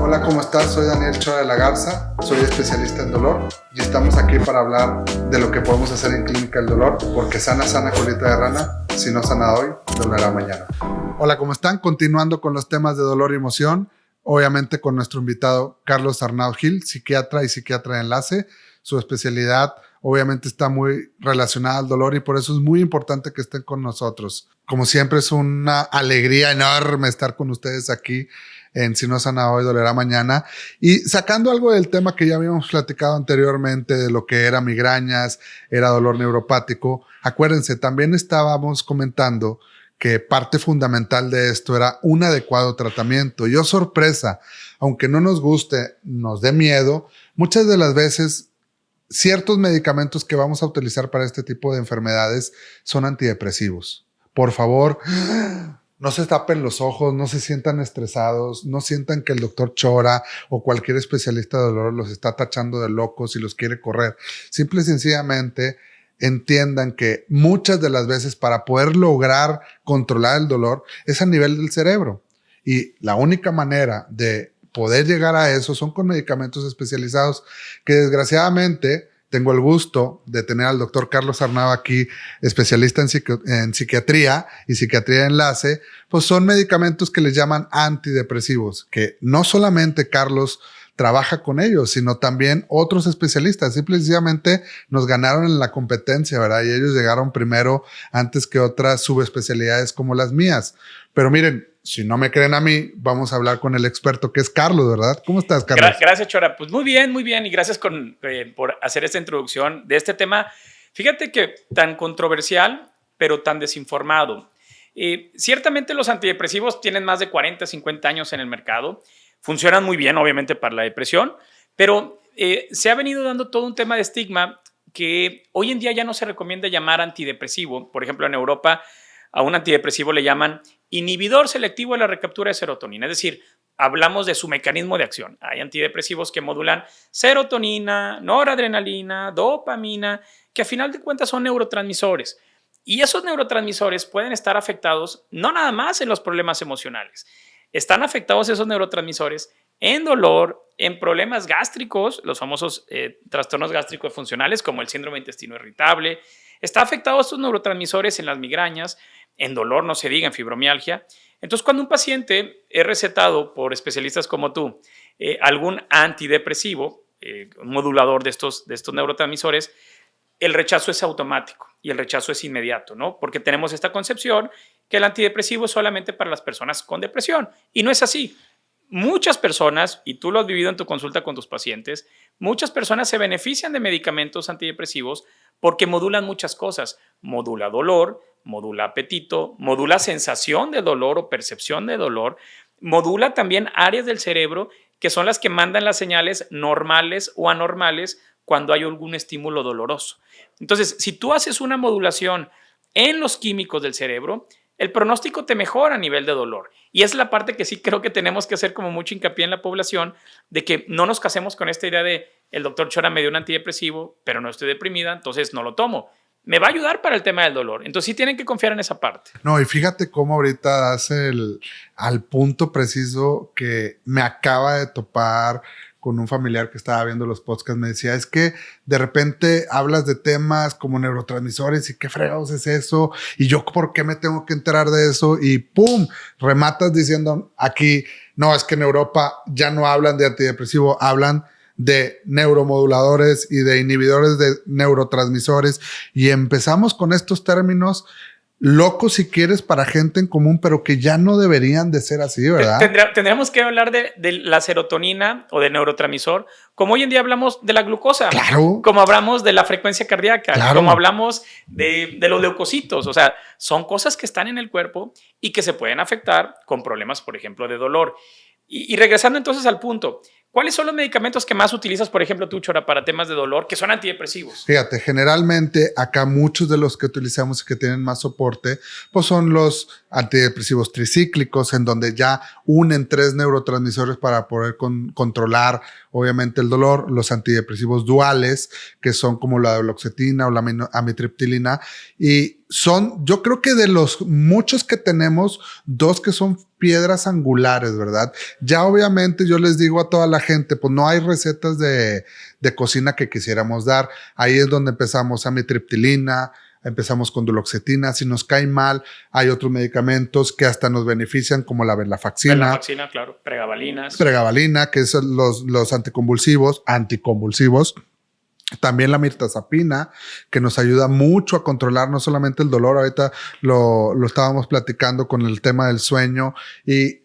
Hola, ¿cómo estás? Soy Daniel Chora de la Garza, soy especialista en dolor y estamos aquí para hablar de lo que podemos hacer en Clínica del Dolor, porque sana colita de rana, si no sana hoy, dolerá mañana. Hola, ¿cómo están? Continuando con los temas de dolor y emoción, obviamente con nuestro invitado Carlos Arnaud Gil, psiquiatra y psiquiatra de enlace. Su especialidad obviamente está muy relacionada al dolor y por eso es muy importante que estén con nosotros. Como siempre, es una alegría enorme estar con ustedes aquí en Si no sana hoy, dolerá mañana. Y sacando algo del tema que ya habíamos platicado anteriormente, de lo que era migrañas, era dolor neuropático, acuérdense, también estábamos comentando que parte fundamental de esto era un adecuado tratamiento. Y oh, sorpresa, aunque no nos guste, nos dé miedo, muchas de las veces ciertos medicamentos que vamos a utilizar para este tipo de enfermedades son antidepresivos. Por favor, no se tapen los ojos, no se sientan estresados, no sientan que el doctor Chora o cualquier especialista de dolor los está tachando de locos y los quiere correr. Simple y sencillamente entiendan que muchas de las veces para poder lograr controlar el dolor es a nivel del cerebro. Y la única manera de poder llegar a eso son con medicamentos especializados que desgraciadamente tengo el gusto de tener al doctor Carlos Arnaud aquí, especialista en psiquiatría y psiquiatría de enlace. Pues son medicamentos que les llaman antidepresivos, que no solamente Carlos trabaja con ellos, sino también otros especialistas. Simplemente nos ganaron en la competencia, ¿verdad? Y ellos llegaron primero antes que otras subespecialidades como las mías. Pero miren, si no me creen a mí, vamos a hablar con el experto que es Carlos, ¿verdad? ¿Cómo estás, Carlos? Gracias, Chora. Pues muy bien. Y gracias por hacer esta introducción de este tema. Fíjate que tan controversial, pero tan desinformado. Ciertamente los antidepresivos tienen más de 40, 50 años en el mercado. Funcionan muy bien, obviamente, para la depresión, pero se ha venido dando todo un tema de estigma que hoy en día ya no se recomienda llamar antidepresivo. Por ejemplo, en Europa a un antidepresivo le llaman inhibidor selectivo de la recaptura de serotonina. Es decir, hablamos de su mecanismo de acción. Hay antidepresivos que modulan serotonina, noradrenalina, dopamina, que a final de cuentas son neurotransmisores. Y esos neurotransmisores pueden estar afectados no nada más en los problemas emocionales. Están afectados esos neurotransmisores en dolor, en problemas gástricos, los famosos trastornos gástricos funcionales como el síndrome de intestino irritable. Está afectado estos neurotransmisores en las migrañas, en dolor, no se diga, en fibromialgia. Entonces, cuando un paciente es recetado por especialistas como tú algún antidepresivo, un modulador de estos neurotransmisores, el rechazo es automático y el rechazo es inmediato, ¿no? Porque tenemos esta concepción que el antidepresivo es solamente para las personas con depresión. Y no es así. Muchas personas, y tú lo has vivido en tu consulta con tus pacientes, muchas personas se benefician de medicamentos antidepresivos porque modulan muchas cosas. Modula dolor, modula apetito, modula sensación de dolor o percepción de dolor, modula también áreas del cerebro que son las que mandan las señales normales o anormales cuando hay algún estímulo doloroso. Entonces, si tú haces una modulación en los químicos del cerebro, el pronóstico te mejora a nivel de dolor. Y es la parte que sí creo que tenemos que hacer como mucho hincapié en la población, de que no nos casemos con esta idea de el doctor Chora me dio un antidepresivo, pero no estoy deprimida, entonces no lo tomo. Me va a ayudar para el tema del dolor. Entonces sí tienen que confiar en esa parte. No, y fíjate cómo ahorita hace al punto preciso que me acaba de topar con un familiar que estaba viendo los podcasts. Me decía, es que de repente hablas de temas como neurotransmisores y qué fregados es eso, y yo por qué me tengo que enterar de eso, y pum, rematas diciendo aquí, no, es que en Europa ya no hablan de antidepresivo, hablan de neuromoduladores y de inhibidores de neurotransmisores, y empezamos con estos términos locos, si quieres, para gente en común, pero que ya no deberían de ser así, ¿verdad? Tendríamos que hablar de la serotonina o del neurotransmisor, como hoy en día hablamos de la glucosa, claro, como hablamos de la frecuencia cardíaca, claro, como hablamos de los leucocitos. O sea, son cosas que están en el cuerpo y que se pueden afectar con problemas, por ejemplo, de dolor. Y regresando entonces al punto, ¿cuáles son los medicamentos que más utilizas, por ejemplo, tú, Chora, para temas de dolor, que son antidepresivos? Fíjate, generalmente acá muchos de los que utilizamos y que tienen más soporte, pues son los antidepresivos tricíclicos, en donde ya unen 3 neurotransmisores para poder controlar, obviamente, el dolor. Los antidepresivos duales, que son como la duloxetina o la amitriptilina, y yo creo que de los muchos que tenemos, 2 que son piedras angulares, ¿verdad? Ya obviamente yo les digo a toda la gente, pues no hay recetas de cocina que quisiéramos dar. Ahí es donde empezamos amitriptilina, empezamos con duloxetina. Si nos cae mal, hay otros medicamentos que hasta nos benefician, como la venlafaxina. Venlafaxina, claro. Pregabalina, que son los anticonvulsivos. También la mirtazapina, que nos ayuda mucho a controlar no solamente el dolor, ahorita lo estábamos platicando con el tema del sueño, y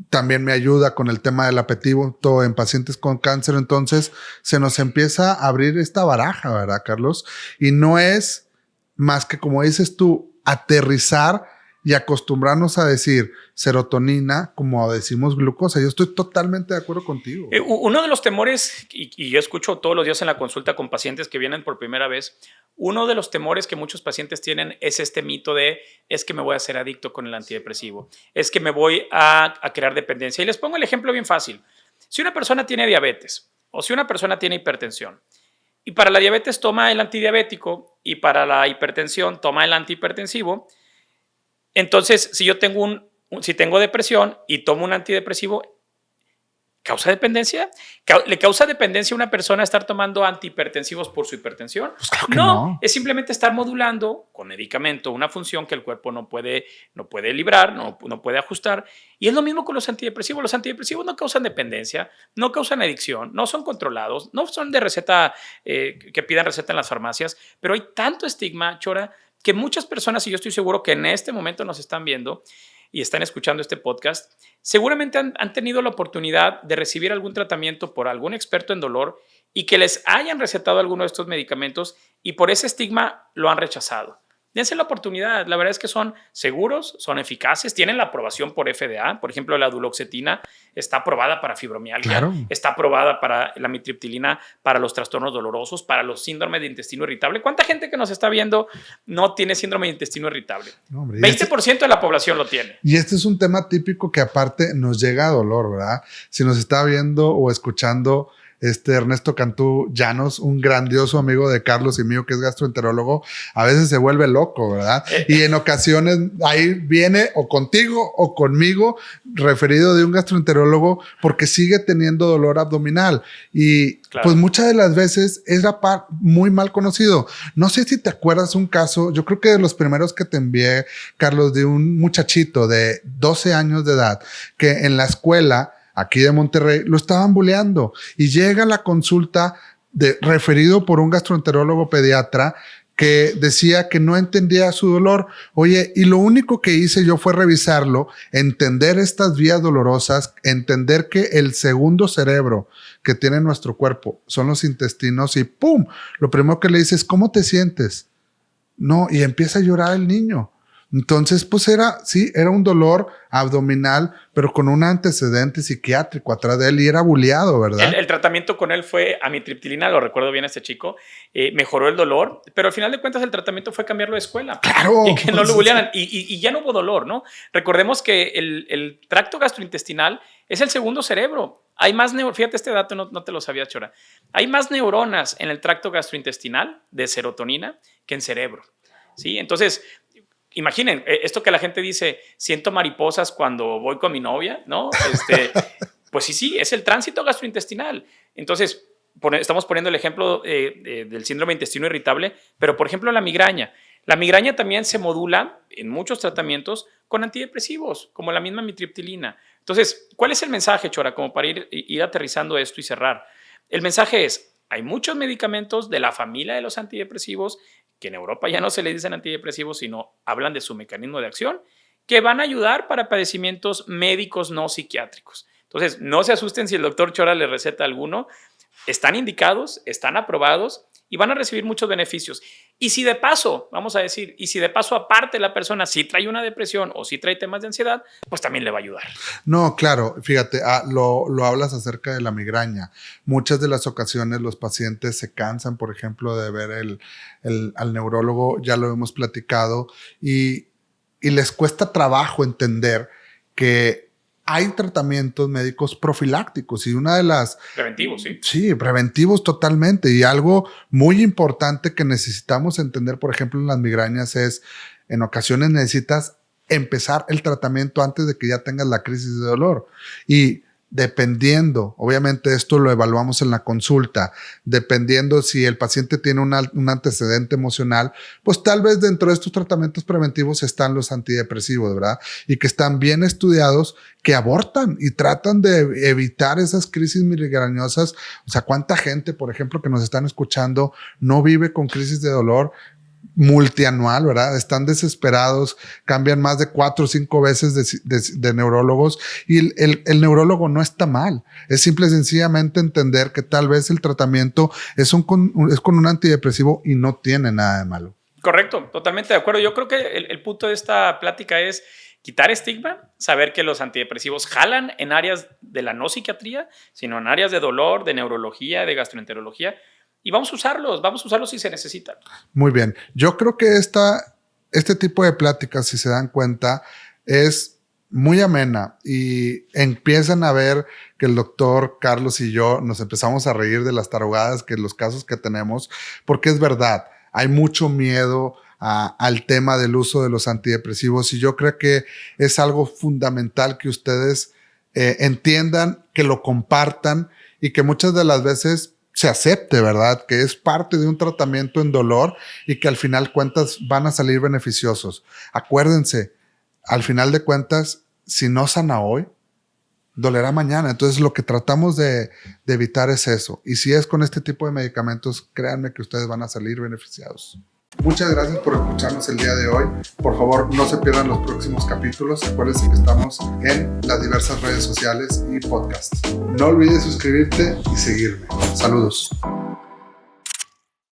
también me ayuda con el tema del apetito en pacientes con cáncer. Entonces se nos empieza a abrir esta baraja, ¿verdad, Carlos? Y no es más que, como dices tú, aterrizar y acostumbrarnos a decir serotonina, como decimos glucosa. Yo estoy totalmente de acuerdo contigo. Uno de los temores, y yo escucho todos los días en la consulta con pacientes que vienen por primera vez, uno de los temores que muchos pacientes tienen es este mito de, es que me voy a hacer adicto con el antidepresivo, es que me voy a crear dependencia. Y les pongo el ejemplo bien fácil. Si una persona tiene diabetes o si una persona tiene hipertensión, y para la diabetes toma el antidiabético y para la hipertensión toma el antihipertensivo, entonces, si yo tengo si tengo depresión y tomo un antidepresivo, ¿causa dependencia? ¿Le causa dependencia a una persona estar tomando antihipertensivos por su hipertensión? Pues claro que No, es simplemente estar modulando con medicamento una función que el cuerpo no puede librar, no puede ajustar. Y es lo mismo con los antidepresivos. Los antidepresivos no causan dependencia, no causan adicción, no son controlados, no son de receta, que pidan receta en las farmacias, pero hay tanto estigma, Chora, que muchas personas, y yo estoy seguro que en este momento nos están viendo y están escuchando este podcast, seguramente han tenido la oportunidad de recibir algún tratamiento por algún experto en dolor y que les hayan recetado alguno de estos medicamentos y por ese estigma lo han rechazado. Dense la oportunidad. La verdad es que son seguros, son eficaces, tienen la aprobación por FDA. Por ejemplo, la duloxetina está aprobada para fibromialgia, Claro. está aprobada para la amitriptilina, para los trastornos dolorosos, para los síndromes de intestino irritable. ¿Cuánta gente que nos está viendo no tiene síndrome de intestino irritable? No, hombre, 20% de la población lo tiene. Y este es un tema típico que aparte nos llega a dolor, ¿verdad? Si nos está viendo o escuchando Ernesto Cantú Llanos, un grandioso amigo de Carlos y mío, que es gastroenterólogo, a veces se vuelve loco, ¿verdad? Y en ocasiones ahí viene o contigo o conmigo referido de un gastroenterólogo porque sigue teniendo dolor abdominal. Y claro, pues muchas de las veces es muy mal conocido. No sé si te acuerdas un caso, yo creo que de los primeros que te envié, Carlos, de un muchachito de 12 años de edad que en la escuela aquí de Monterrey lo estaban bulleando y llega a la consulta referido por un gastroenterólogo pediatra que decía que no entendía su dolor. Oye, y lo único que hice yo fue revisarlo, entender estas vías dolorosas, entender que el segundo cerebro que tiene nuestro cuerpo son los intestinos y ¡pum! Lo primero que le dices es, ¿cómo te sientes? No, y empieza a llorar el niño. Entonces, pues era un dolor abdominal, pero con un antecedente psiquiátrico atrás de él y era bulleado, ¿verdad? El tratamiento con él fue amitriptilina, lo recuerdo bien a este chico, mejoró el dolor, pero al final de cuentas el tratamiento fue cambiarlo de escuela. ¡Claro! Y que no lo bullearan. Y ya no hubo dolor, ¿no? Recordemos que el tracto gastrointestinal es el segundo cerebro. Hay más fíjate, este dato no te lo sabía, Chora. Hay más neuronas en el tracto gastrointestinal de serotonina que en cerebro, ¿sí? Entonces, imaginen, esto que la gente dice, siento mariposas cuando voy con mi novia, ¿no? Pues sí, es el tránsito gastrointestinal. Entonces, estamos poniendo el ejemplo del síndrome de intestino irritable, pero por ejemplo la migraña. La migraña también se modula en muchos tratamientos con antidepresivos, como la misma amitriptilina. Entonces, ¿cuál es el mensaje, Chora? Como para ir aterrizando esto y cerrar. El mensaje es, hay muchos medicamentos de la familia de los antidepresivos que en Europa ya no se le dicen antidepresivos, sino hablan de su mecanismo de acción, que van a ayudar para padecimientos médicos no psiquiátricos. Entonces, no se asusten si el doctor Chora le receta alguno. Están indicados, están aprobados y van a recibir muchos beneficios. Y si de paso, vamos a decir, aparte la persona sí trae una depresión o sí trae temas de ansiedad, pues también le va a ayudar. No, claro, fíjate, lo hablas acerca de la migraña. Muchas de las ocasiones los pacientes se cansan, por ejemplo, de ver al neurólogo, ya lo hemos platicado, y les cuesta trabajo entender que hay tratamientos médicos profilácticos y una de las... Preventivos, sí. Sí, preventivos totalmente. Y algo muy importante que necesitamos entender, por ejemplo, en las migrañas es en ocasiones necesitas empezar el tratamiento antes de que ya tengas la crisis de dolor. Y dependiendo, obviamente esto lo evaluamos en la consulta, dependiendo si el paciente tiene un antecedente emocional, pues tal vez dentro de estos tratamientos preventivos están los antidepresivos, ¿verdad? Y que están bien estudiados, que abortan y tratan de evitar esas crisis migrañosas. O sea, ¿cuánta gente, por ejemplo, que nos están escuchando no vive con crisis de dolor multianual, ¿verdad? Están desesperados, cambian más de 4 o 5 veces de neurólogos, y el neurólogo no está mal. Es simple y sencillamente entender que tal vez el tratamiento es con un antidepresivo y no tiene nada de malo. Correcto, totalmente de acuerdo. Yo creo que el punto de esta plática es quitar estigma, saber que los antidepresivos jalan en áreas de la no psiquiatría, sino en áreas de dolor, de neurología, de gastroenterología. Y vamos a usarlos si se necesitan. Muy bien. Yo creo que este tipo de pláticas, si se dan cuenta, es muy amena y empiezan a ver que el doctor Carlos y yo nos empezamos a reír de las tarugadas, que los casos que tenemos, porque es verdad, hay mucho miedo al tema del uso de los antidepresivos, y yo creo que es algo fundamental que ustedes entiendan, que lo compartan y que muchas de las veces se acepte, ¿verdad? Que es parte de un tratamiento en dolor y que al final cuentas van a salir beneficiosos. Acuérdense, al final de cuentas, si no sana hoy, dolerá mañana. Entonces lo que tratamos de evitar es eso. Y si es con este tipo de medicamentos, créanme que ustedes van a salir beneficiados. Muchas gracias por escucharnos el día de hoy. Por favor, no se pierdan los próximos capítulos. Acuérdense que estamos en las diversas redes sociales y podcasts. No olvides suscribirte y seguirme. Saludos.